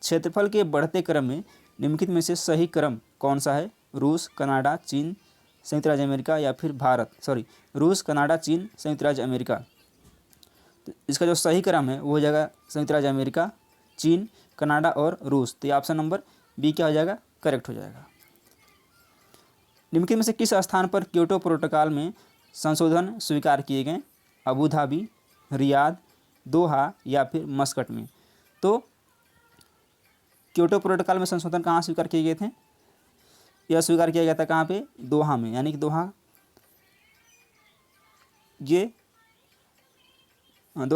क्षेत्रफल के बढ़ते क्रम में निम्नलिखित में से सही क्रम कौन सा है? रूस, कनाडा, चीन, संयुक्त राज्य अमेरिका या फिर रूस, कनाडा, चीन, संयुक्त राज्य अमेरिका। तो इसका जो सही क्रम है वो हो जाएगा संयुक्त राज्य अमेरिका, चीन, कनाडा और रूस। तो ये ऑप्शन नंबर बी क्या हो जाएगा? करेक्ट हो जाएगा। निम्नलिखित में से किस स्थान पर क्योटो प्रोटोकॉल में संशोधन स्वीकार किए गए? अबू धाबी, रियाद, दोहा या फिर मस्कट में। तो क्योटो प्रोटोकॉल में संशोधन कहाँ स्वीकार किए गए थे? यह स्वीकार किया गया था कहाँ पे? दोहा में, यानी कि दोहा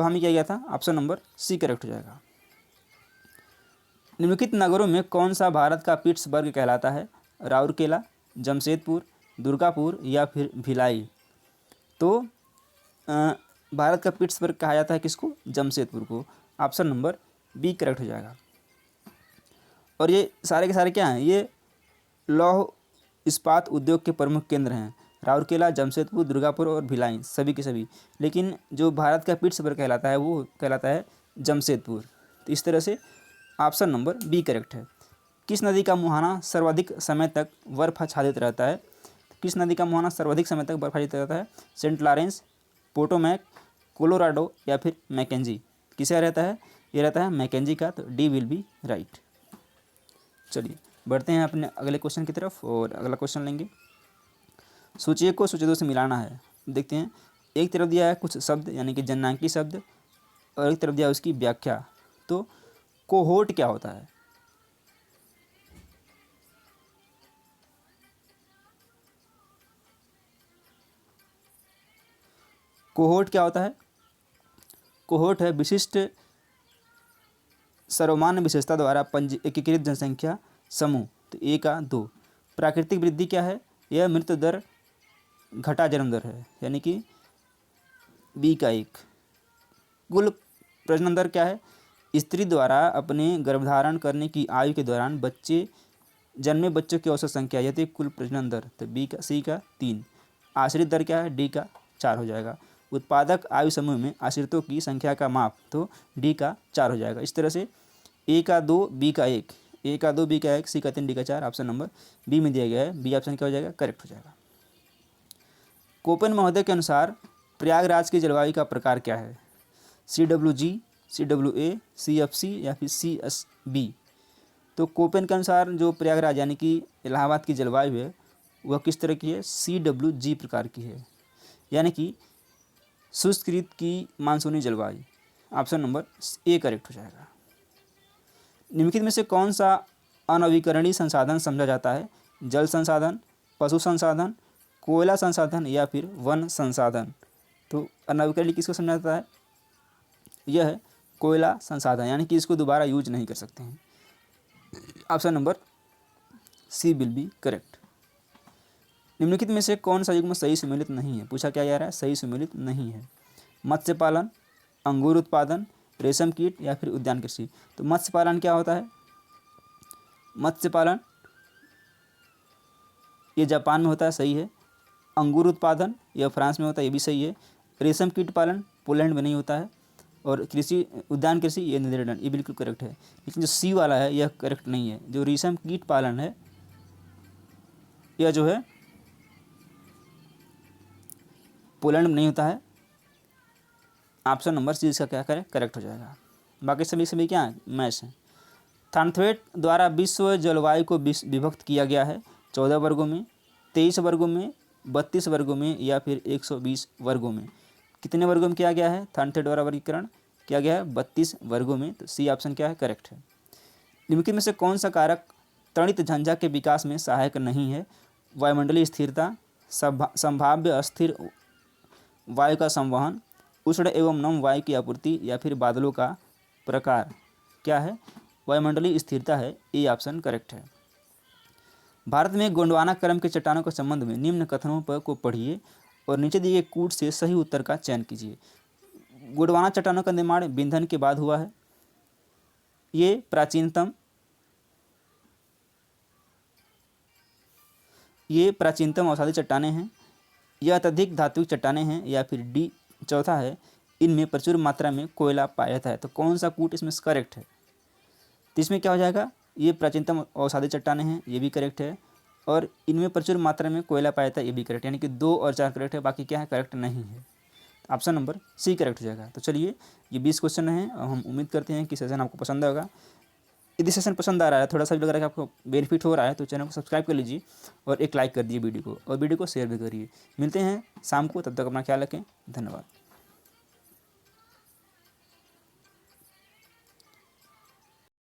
में किया गया था। ऑप्शन नंबर सी करेक्ट हो जाएगा। निम्नलिखित नगरों में कौन सा भारत का पिट्सबर्ग कहलाता है? राउरकेला, जमशेदपुर, दुर्गापुर या फिर भिलाई। तो भारत का पिट्सबर्ग कहा जाता है किसको? जमशेदपुर को। ऑप्शन नंबर बी करेक्ट हो जाएगा। और ये सारे के सारे क्या हैं? ये लौह इस्पात उद्योग के प्रमुख केंद्र हैं। राउरकेला, जमशेदपुर, दुर्गापुर और भिलाई सभी के सभी। लेकिन जो भारत का पिट्सबर्ग कहलाता है वो कहलाता है जमशेदपुर। तो इस तरह से ऑप्शन नंबर बी करेक्ट है। किस नदी का मुहाना सर्वाधिक समय तक बर्फ आच्छादित रहता है? किस नदी का मुहाना सर्वाधिक समय तक बर्फ आच्छादित रहता है? सेंट लॉरेंस, पोटोमैक, कोलोराडो या फिर मैकेंजी। किसे रहता है? ये रहता है मैकेंजी का। तो डी विल बी राइट। चलिए बढ़ते हैं अपने अगले क्वेश्चन की तरफ और अगला क्वेश्चन लेंगे। सूची 1 को सूची 2 से मिलाना है। देखते हैं, एक तरफ दिया है कुछ शब्द यानी कि जन्नांकी शब्द और एक तरफ दिया है उसकी व्याख्या। तो कोहोर्ट क्या होता है? कोहोर्ट क्या होता है? कोहोर्ट है विशिष्ट सर्वमान्य विशेषता द्वारा एकीकृत जनसंख्या समूह। तो ए का 2। प्राकृतिक वृद्धि क्या है? यह मृत्यु दर घटा जन्म दर है, यानी कि बी का 1। कुल प्रजनन दर क्या है? स्त्री द्वारा अपने गर्भधारण करने की आयु के दौरान जन्मे बच्चों की औसत संख्या, यदि कुल प्रजनन दर। तो सी का 3। आश्रित दर क्या है? डी का 4 हो जाएगा। उत्पादक आयु समूह में आश्रितों की संख्या का माप। तो डी का 4 हो जाएगा। इस तरह से ए का 2, बी का 1, ए का 2, बी का 1, सी का 3, डी का 4। ऑप्शन नंबर बी में दिया गया है। बी ऑप्शन क्या हो जाएगा? करेक्ट हो जाएगा। कोपेन महोदय के अनुसार प्रयागराज की जलवायु का प्रकार क्या है? CWG, CWA, CFC या फिर CSB। तो कोपेन के अनुसार जो प्रयागराज यानी कि इलाहाबाद की जलवायु है वह किस तरह की है? CWG प्रकार की है, यानी कि शुष्क की मानसूनी जलवायु। ऑप्शन नंबर ए करेक्ट हो जाएगा। निम्नलिखित में से कौन सा अनवीकरणीय संसाधन समझा जाता है? जल संसाधन, पशु संसाधन, कोयला संसाधन या फिर वन संसाधन। तो अनवीकरणीय किसको समझा जाता है? यह है कोयला संसाधन, यानी कि इसको दोबारा यूज नहीं कर सकते हैं। Option number C will be correct. निम्नलिखित में से कौन सा युग्म सही सुमेलित नहीं है? पूछा क्या जा रहा है? सही सुमेलित नहीं है। मत्स्य पालन, अंगूर उत्पादन, रेशम कीट या फिर उद्यान कृषि। तो मत्स्य पालन क्या होता है? मत्स्य पालन ये जापान में होता है, सही है। अंगूर उत्पादन यह फ्रांस में होता है, ये भी सही है। रेशम कीट पालन पोलैंड में नहीं होता है। और उद्यान कृषि ये नीदरलैंड, ये बिल्कुल करेक्ट है। लेकिन जो सी वाला है यह करेक्ट नहीं है। जो रेशम कीट पालन है यह जो है पोलैंड में नहीं होता है। ऑप्शन नंबर सी इसका क्या करें? करेक्ट हो जाएगा। बाकी सभी क्या है? मैच है। थानथवेट द्वारा विश्व जलवायु को विभक्त किया गया है 14 वर्गों में, 23 वर्गों में, 32 वर्गों में या फिर 120 वर्गों में। कितने वर्गों में किया गया है? थानथवेट द्वारा वर्गीकरण किया गया है 32 वर्गों में। तो सी ऑप्शन क्या है? करेक्ट है। निम्नलिखित में से कौन सा कारक तड़ित झंझा के विकास में सहायक नहीं है? वायुमंडलीय स्थिरता, संभाव्य अस्थिर वायु का संवहन, उष्ण एवं नम वायु की आपूर्ति या फिर बादलों का प्रकार। क्या है? वायुमंडलीय स्थिरता है। ए ऑप्शन करेक्ट है। भारत में गोंडवाना क्रम के चट्टानों के संबंध में निम्न कथनों पर को पढ़िए और नीचे दिए गए कूट से सही उत्तर का चयन कीजिए। गोंडवाना चट्टानों का निर्माण विंधन के बाद हुआ है। ये प्राचीनतम अवसादी चट्टानें हैं। यह अत्यधिक धात्विक चट्टानें हैं। या फिर डी चौथा है इनमें प्रचुर मात्रा में कोयला पाया जाता है। तो कौन सा कूट इसमें करेक्ट है? तो इसमें क्या हो जाएगा, ये प्राचीनतम अवसादी चट्टानें हैं, ये भी करेक्ट है, और इनमें प्रचुर मात्रा में कोयला पाया जाता है, ये भी करेक्ट है। यानी कि 2 और 4 करेक्ट है, बाकी क्या है, करेक्ट नहीं है। ऑप्शन नंबर सी करेक्ट हो जाएगा। तो चलिए, ये 20 क्वेश्चन हैं और हम उम्मीद करते हैं कि सेशन आपको पसंद आएगा। यदि सेशन पसंद आ रहा है, थोड़ा सा भी लग रहा है कि आपको बेनिफिट हो रहा है, तो चैनल को सब्सक्राइब कर लीजिए और एक लाइक कर दीजिए वीडियो को, और वीडियो को शेयर भी करिए। मिलते हैं शाम को, तब तक अपना ख्याल रखें। धन्यवाद।